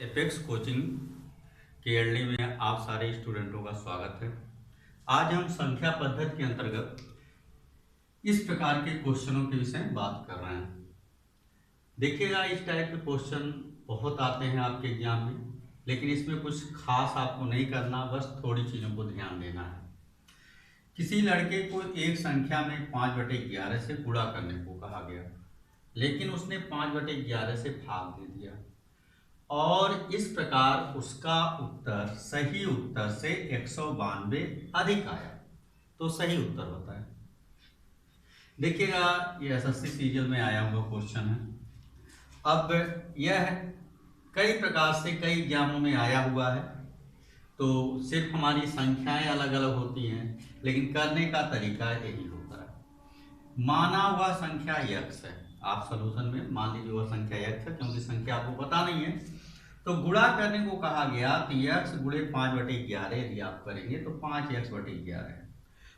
Apex coaching के LD में आप सारे स्टूडेंटों का स्वागत है। आज हम संख्या पद्धति के अंतर्गत इस प्रकार के क्वेश्चनों के विषय में बात कर रहे हैं। देखिएगा, इस टाइप के क्वेश्चन बहुत आते हैं आपके एग्जाम में, लेकिन इसमें कुछ खास आपको नहीं करना, बस थोड़ी चीज़ों को ध्यान देना है। किसी लड़के को एक संख्या में 5/11 से गुणा करने को कहा गया, लेकिन उसने 5/11 से भाग दे दिया और इस प्रकार उसका उत्तर सही उत्तर से 192 अधिक आया, तो सही उत्तर होता है। देखिएगा, ये एसएससी सीरियल में आया हुआ क्वेश्चन है। अब यह कई प्रकार से कई एग्जामों में आया हुआ है, तो सिर्फ हमारी संख्याएं अलग अलग होती हैं, लेकिन करने का तरीका यही होता है। माना हुआ संख्या x है, आप सॉल्यूशन में मान लीजिए वह संख्या x है, क्योंकि संख्या आपको पता नहीं है, तो गुणा करने को कहा गया तो x गुणे 5/11 यदि आप करेंगे तो 5x/11 है।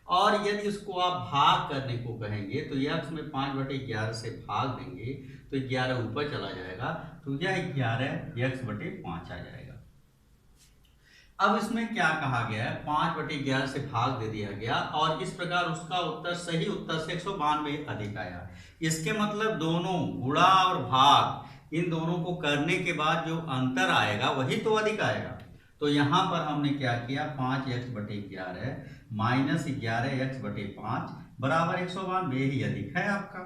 और यदि इसको आप भाग करने को कहेंगे तो x में 5/11 से भाग देंगे तो 11 ऊपर चला जाएगा, तो यह 11x/5 आ जाएगा। अब इसमें क्या कहा गया है, 5/11 से भाग दे दिया गया और इस प्रकार उसका उत्तर सही उत्तर से 192 अधिक आया। इसके मतलब दोनों गुणा और भाग, इन दोनों को करने के बाद जो अंतर आएगा वही तो अधिक आएगा। तो यहाँ पर हमने क्या किया, 5x/11 माइनस 11x/5 बराबर 192 ही अधिक है आपका।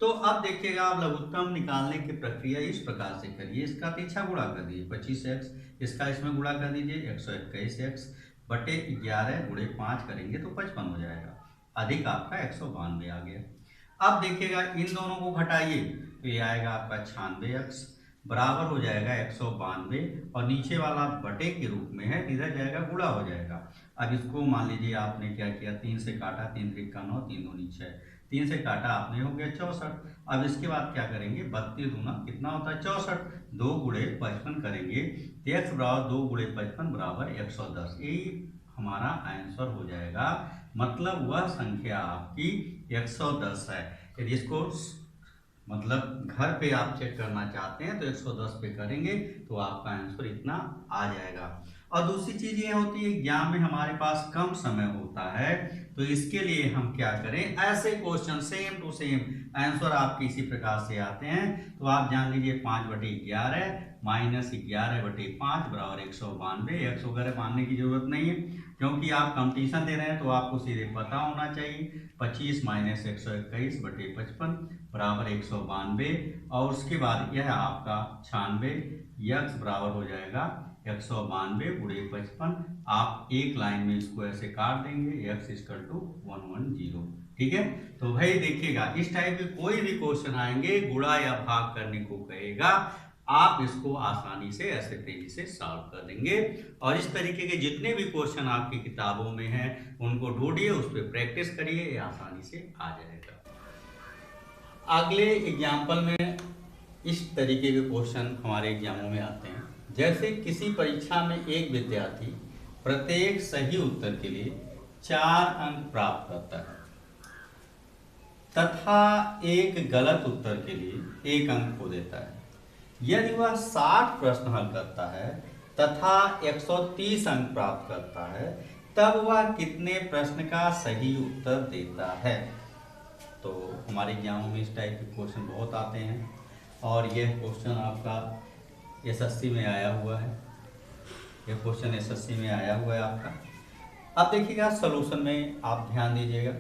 तो अब देखिएगा, आप लघुत्तम निकालने की प्रक्रिया इस प्रकार से करिए। इसका पीछा गुणा कर दीजिए 25x, इसका इसमें गुणा कर दीजिए 121x/11 गुणे 5 करेंगे तो 55 हो जाएगा, अधिक आपका 192 आ गया। अब देखिएगा, इन दोनों को घटाइए तो ये आएगा आपका 96x बराबर हो जाएगा 192 और नीचे वाला बटे के रूप में है, इधर जाएगा गुणा हो जाएगा। अब इसको मान लीजिए आपने क्या किया, 3 से काटा, 3 3 का 9, 3 2 6, 3 से काटा आपने, हो गया 64। अब इसके बाद क्या करेंगे, 32 दूना कितना होता है 64, 2 गुणे 55 करेंगे तो x बराबर 2 गुणे 55 बराबर 110, यही हमारा आंसर हो जाएगा। मतलब वह संख्या आपकी 110 है। यदि इसको मतलब घर पे आप चेक करना चाहते हैं तो 110 पे करेंगे तो आपका आंसर इतना आ जाएगा। और दूसरी चीज ये होती है, एग्जाम में हमारे पास कम समय होता है, तो इसके लिए हम क्या करें, ऐसे question same to same answer आपके इसी प्रकार से आते हैं। तो आप जान लीजिए 5/11 माइनस 11/5 बराबर 192। x वगैरह मानने की जरूरत नहीं है, क्योंकि आप कंपटीशन दे रहे हैं तो आपको सीधे पता होना चाहिए। 25 माइनस 121/55 बराबर 192 और उसके बाद यह आपका 96, x बराबर हो जाएगा 192 गुणे 55। आप एक लाइन में इसको ऐसे काट देंगे, x = 110। ठीक है, तो भाई देखिएगा, इस टाइप के कोई भी क्वेश्चन आएंगे, गुणा या भाग करने को कहेगा, आप इसको आसानी से ऐसे तेजी से सॉल्व कर देंगे। और इस तरीके के जितने भी क्वेश्चन आपकी किताबों में हैं उनको ढूंढिए, उस पर प्रैक्टिस करिए, ये आसानी से आ जाएगा। अगले एग्जाम्पल में इस तरीके के क्वेश्चन हमारे एग्जामों में आते हैं। जैसे किसी परीक्षा में एक विद्यार्थी प्रत्येक सही उत्तर के लिए 4 अंक प्राप्त करता है तथा एक गलत उत्तर के लिए 1 अंक खो देता है। यदि वह 60 प्रश्न हल करता है तथा 130 अंक प्राप्त करता है, तब वह कितने प्रश्न का सही उत्तर देता है। तो हमारे एग्जामों में इस टाइप के क्वेश्चन बहुत आते हैं और यह क्वेश्चन आपका एसएससी में आया हुआ है। यह क्वेश्चन एसएससी में आया हुआ है आपका। अब देखिएगा, सॉल्यूशन में आप ध्यान दीजिएगा।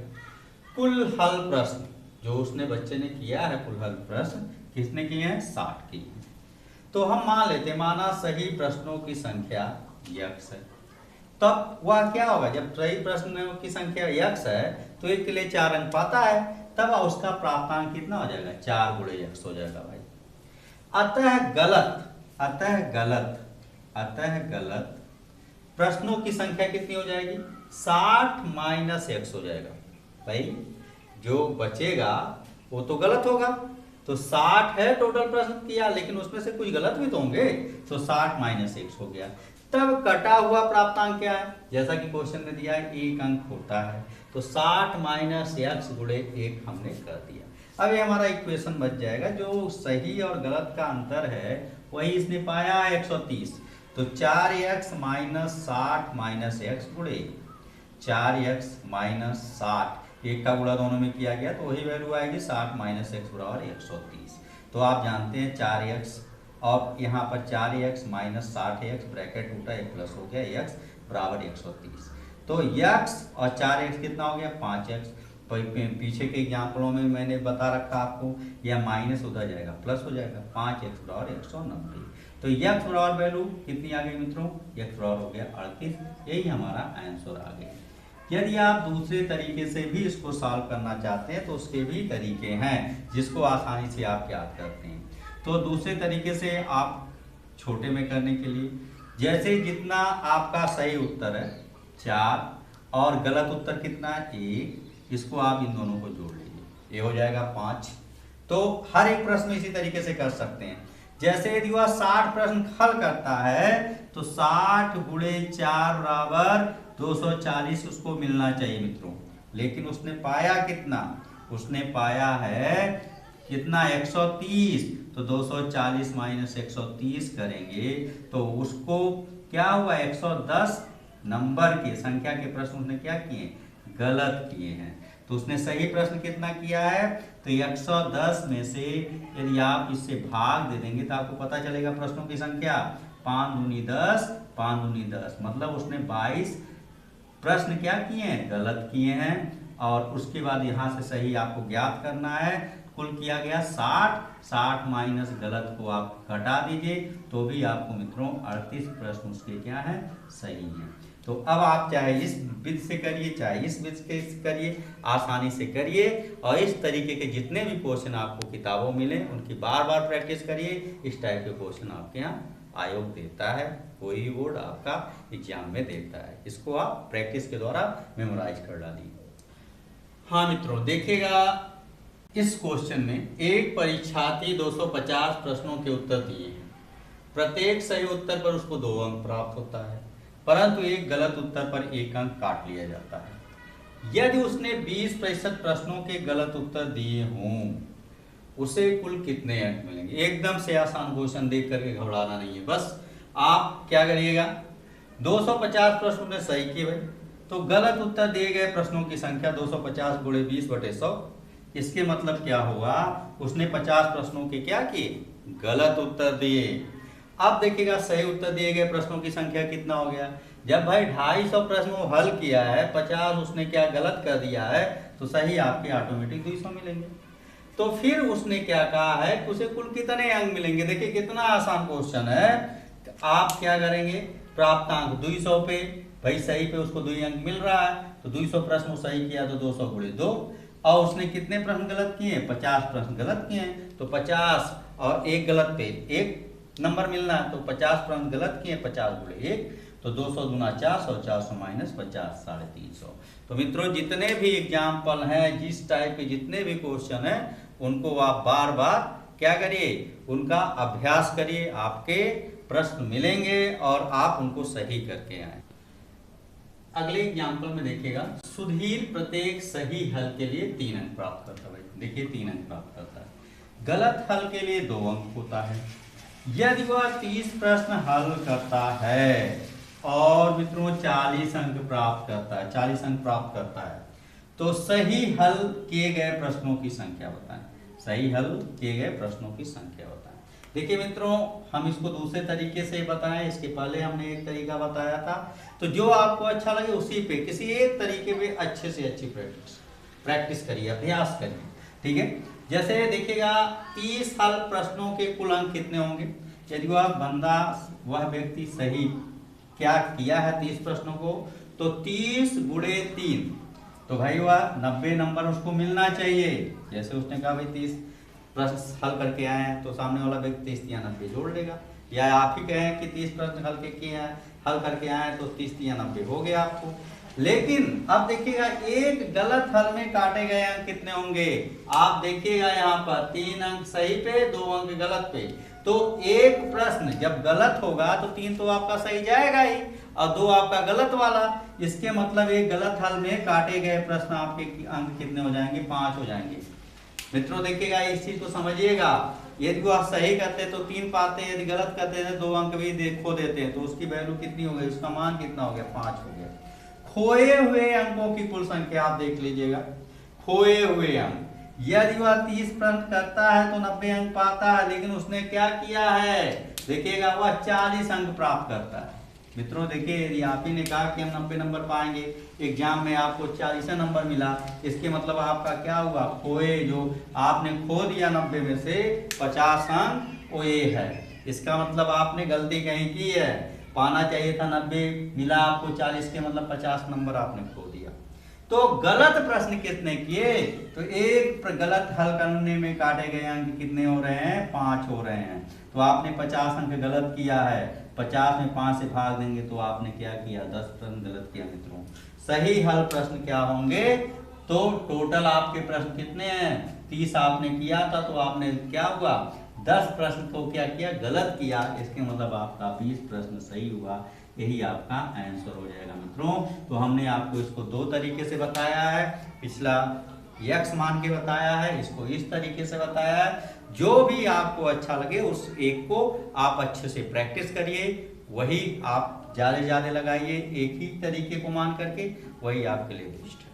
कुल हल प्रश्न जो उसने बच्चे ने किया है, कुल हल प्रश्न किसने किए हैं, 60 की। तो हम मान लेते, माना सही प्रश्नों की संख्या x है, तब वह क्या होगा, जब सही प्रश्नों की संख्या x है तो एक के लिए 4 अंक पाता है, तब उसका प्राप्तांक कितना हो जाएगा, 4 गुणे x हो जाएगा भाई। अतः गलत प्रश्नों की संख्या कितनी हो जाएगी, 60 माइनस x हो जाएगा भाई। जो बचेगा वो तो गलत होगा, तो 60 है टोटल प्रश्न किया, लेकिन उसमें से कुछ गलत भी तो होंगे, तो 60 माइनस x हो गया। तब कटा हुआ प्राप्तांक क्या है, जैसा कि क्वेश्चन में दिया है 1 अंक होता है, तो 60 माइनस x गुणे 1 हमने कर दिया। अब ये हमारा इक्वेशन बच जाएगा। जो सही और गलत का अंतर है वही इसने पाया 130। तो 4x माइनस 60 माइनस एक्स गुणे 4x माइनस 60, एक का गुणा दोनों में किया गया तो वही वैल्यू आएगी 60 माइनस एक्स बराबर 130। तो आप जानते हैं 4x और यहाँ पर 4x माइनस 60x ब्रैकेट उठा एक प्लस हो गया x बराबर 130। तो x और 4x कितना हो गया 5x। पीछे के एग्जाम्पलों में मैंने बता रखा आपको, यह माइनस उधर जाएगा प्लस हो जाएगा 5x बराबर 190। तो x बराबर वैल्यू कितनी आ गई मित्रों, x बराबर हो गया 38। यही हमारा आंसर आ गया। यदि आप दूसरे तरीके से भी इसको सॉल्व करना चाहते हैं तो उसके भी तरीके हैं जिसको आसानी से आप याद करते हैं। तो दूसरे तरीके से आप छोटे में करने के लिए, जैसे जितना आपका सही उत्तर है 4 और गलत उत्तर कितना है 1, इसको आप इन दोनों को जोड़ लीजिए, ये हो जाएगा 5। तो हर एक प्रश्न इसी तरीके से कर सकते हैं। जैसे यदि वह 60 प्रश्न हल करता है तो 60 गुणे 4 बराबर 240 उसको मिलना चाहिए मित्रों। लेकिन उसने पाया कितना, उसने पाया है कितना 130। तो 240 माइनस 130 करेंगे तो उसको क्या हुआ 110 नंबर के संख्या के प्रश्न उसने क्या किए, गलत किए हैं। तो उसने सही प्रश्न कितना किया है, तो 110 में से यदि आप इससे भाग दे देंगे तो आपको पता चलेगा प्रश्नों की संख्या 5 दूनी 10, 5 दूनी 10, मतलब उसने 22 प्रश्न क्या किए हैं, गलत किए हैं। और उसके बाद यहाँ से सही आपको ज्ञात करना है। कुल किया गया 60 माइनस गलत को आप घटा दीजिए तो भी आपको मित्रों 38 प्रश्न उसके क्या है, सही है। तो अब आप चाहे इस विधि से करिए चाहे इस विधि से करिए, आसानी से करिए। और इस तरीके के जितने भी क्वेश्चन आपको किताबों मिले उनकी बार बार प्रैक्टिस करिए। इस टाइप के क्वेश्चन आपके यहाँ आयोग देता है, कोई बोर्ड आपका एग्जाम में देता है। इसको आप प्रैक्टिस के द्वारा मेमोराइज कर डालिए। हाँ मित्रों देखिएगा, इस क्वेश्चन में एक परीक्षार्थी 250 प्रश्नों के उत्तर दिए हैं। प्रत्येक सही उत्तर पर उसको 2 अंक प्राप्त होता है, परंतु एक गलत उत्तर पर 1 अंक काट लिया जाता है। यदि उसने 20% प्रश्नों के गलत उत्तर दिए हों उसे कुल कितने अंक मिलेंगे। एकदम से आसान क्वेश्चन देख करके घबराना नहीं है। बस आप क्या करिएगा, 250 प्रश्नों ने सही किए भाई, तो गलत उत्तर दिए गए प्रश्नों की संख्या 250 गुणे 20/100। इसके मतलब क्या होगा, उसने 50 प्रश्नों के क्या किए, गलत उत्तर दिए। अब देखिएगा सही उत्तर दिए गए प्रश्नों की संख्या कितना हो गया। जब भाई 250 प्रश्नों हल किया है, 50 उसने क्या गलत कर दिया है, तो सही आपके ऑटोमेटिक 200 मिलेंगे। तो फिर उसने क्या कहा है कि उसे कुल कितने अंक मिलेंगे। देखिए कितना आसान क्वेश्चन है। आप क्या करेंगे, प्राप्तांक 200 पे, भाई सही पे उसको 2 अंक मिल रहा है, तो 200 प्रश्न सही किया तो 200 गुणे 2। और उसने कितने प्रश्न गलत किए, 50 प्रश्न गलत किए हैं, तो 50 और 1 गलत पे 1 नंबर मिलना है, तो 50 प्रश्न गलत किए 50 गुणे 1, तो 200 दूना 400, 400 माइनस 50 350। तो मित्रों जितने भी एग्जाम्पल हैं, जिस टाइप के जितने भी क्वेश्चन हैं, उनको आप बार बार क्या करिए, उनका अभ्यास करिए, आपके प्रश्न मिलेंगे और आप उनको सही करके आए। अगले एग्जाम्पल में देखिएगा, सुधीर प्रत्येक सही हल के लिए 3 अंक प्राप्त करता है। देखिए 3 अंक प्राप्त करता है। गलत हल के लिए 2 अंक होता है। यदि वह 30 प्रश्न हल करता है और मित्रों 40 अंक प्राप्त करता है, 40 अंक प्राप्त करता है, तो सही हल किए गए प्रश्नों की संख्या बताएं। सही हल किए गए प्रश्नों की संख्या बताएं। देखिए मित्रों, हम इसको दूसरे तरीके से बताएं, इसके पहले हमने एक तरीका बताया था। तो जो आपको अच्छा लगे उसी पे किसी एक तरीके पे अच्छे से अच्छी प्रैक्टिस करिए, अभ्यास करिए, ठीक है। जैसे देखिएगा 30 हल प्रश्नों के कुल अंक कितने होंगे। यदि वह व्यक्ति सही क्या किया है 30 प्रश्नों को, तो 30 गुणे 3, तो भाई वह 90 नंबर उसको मिलना चाहिए। जैसे उसने कहा भाई 30 प्रश्न हल करके आए हैं, तो सामने वाला व्यक्ति 30 या 90 जोड़ लेगा। या आप ही कहें कि 30 प्रश्न हल करके आए हैं, तो 30 या 90 हो गया आपको। लेकिन अब देखिएगा एक गलत हल में काटे गए अंक कितने होंगे। आप देखिएगा यहाँ पर 3 अंक सही पे, 2 अंक गलत पे। तो एक प्रश्न जब गलत होगा तो 3 तो आपका सही जाएगा ही और 2 आपका गलत वाला। इसके मतलब एक गलत हल में काटे गए प्रश्न आपके अंक कितने हो जाएंगे, 5 हो जाएंगे। मित्रों देखिएगा इस चीज को समझिएगा, यदि वो आप सही करते हैं तो 3 पाते हैं, यदि गलत करते हैं 2 अंक भी खो देते हैं, तो उसकी वैल्यू कितनी हो गई, उसका मान कितना हो गया, 5 हो गया। खोए हुए अंकों की कुल संख्या आप देख लीजिएगा। खोए हुए अंक, यदि वह 30 प्रश्न करता है तो 90 अंक पाता है, लेकिन उसने क्या किया है, देखिएगा वह 40 अंक प्राप्त करता है। मित्रों देखिए, यदि आप ही ने कहा कि हम 90 नंबर पाएंगे, एग्जाम में आपको 40 नंबर मिला, इसके मतलब आपका क्या हुआ, खोए, जो आपने खो दिया 90 में से 50 अंक वो ये है। इसका मतलब आपने गलती कहीं की है, पाना चाहिए था 90, मिला आपको 40, के मतलब 50 नंबर आपने खो दिया। तो गलत प्रश्न कितने किए, तो एक गलत हल करने में काटे गए अंक कितने हो रहे हैं, 5 हो रहे हैं। तो आपने 50 अंक गलत किया है, 50 में 5 से भाग देंगे तो आपने क्या किया, 10 प्रश्न गलत किया। मित्रों सही हल प्रश्न क्या होंगे, तो टोटल आपके प्रश्न कितने हैं, 30 आपने किया था, तो आपने क्या हुआ, 10 प्रश्न को क्या किया, गलत किया। इसके मतलब आपका 20 प्रश्न सही हुआ, यही आपका आंसर हो जाएगा। मित्रों तो हमने आपको इसको 2 तरीके से बताया है, पिछला x मान के बताया है, इसको इस तरीके से बताया है। जो भी आपको अच्छा लगे उस एक को आप अच्छे से प्रैक्टिस करिए, वही आप ज्यादा लगाइए, एक ही तरीके को मान करके, वही आपके लिए बेस्ट है।